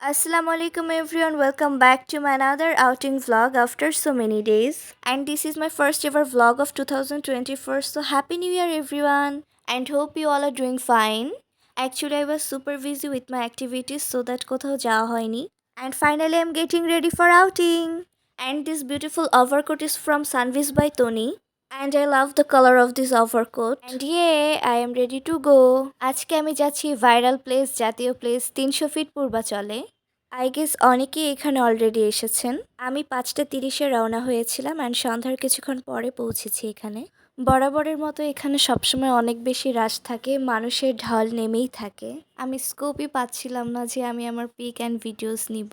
Assalamu alaikum everyone, welcome back to my another outing vlog after so many days. And this is my first ever vlog of 2024. So happy new year everyone and hope you all are doing fine. Actually I was super busy with my activities so that কোথাও যাওয়া হয়নি. And finally I'm getting ready for outing. And this beautiful overcoat is from Sunvis by Tony. And I love the color of this overcoat. And yeah, I am ready to go. আজকে আমি যাচ্ছি viral place জাতীয় place 300 fit পূর্বাচলে। I guess অনেকেই এখানে already এসেছেন। আমি 5:30-এ রওনা হয়েছিলাম অ্যান্ড সন্ধ্যার কিছুক্ষণ পরে পৌঁছেছি এখানে। বরাবরের মতো এখানে সবসময় অনেক বেশি রাশ থাকে, মানুষের ঢল নেমেই থাকে। আমি স্কোপই পাচ্ছিলাম না যে আমি আমার পিক অ্যান্ড ভিডিওস নিব।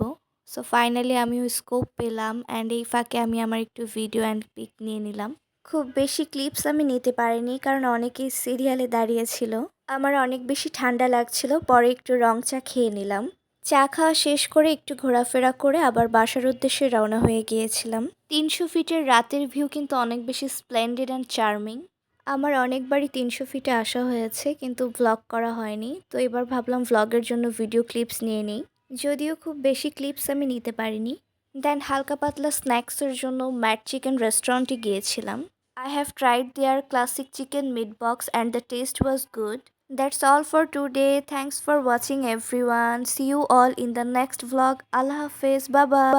সো ফাইনালি আমি ওই স্কোপ পেলাম অ্যান্ড এই ফাঁকে আমি আমার একটু ভিডিও অ্যান্ড পিক নিয়ে নিলাম। খুব বেশি ক্লিপস আমি নিতে পারিনি কারণ অনেকেই সিরিয়ালে দাঁড়িয়েছিল। আমার অনেক বেশি ঠান্ডা লাগছিল, পরে একটু রং চা খেয়ে নিলাম। চা খাওয়া শেষ করে একটু ঘোরাফেরা করে আবার বাসার উদ্দেশ্যে রওনা হয়ে গিয়েছিলাম। 300 ফিটের রাতের ভিউ কিন্তু অনেক বেশি স্প্লেন্ডেড অ্যান্ড চার্মিং। আমার অনেকবারই 300 ফিটে আসা হয়েছে কিন্তু ভ্লগ করা হয়নি, তো এবার ভাবলাম ভ্লগের জন্য ভিডিও ক্লিপস নিয়ে নিই। যদিও খুব বেশি ক্লিপস আমি নিতে পারিনি। দেন হালকা পাতলা স্ন্যাক্সের জন্য ম্যাট চিকেন রেস্টুরেন্টে গিয়েছিলাম। I have tried their classic chicken meat box and the taste was good. That's all for today. Thanks for watching everyone. See you all in the next vlog. Allah Hafiz. Bye bye.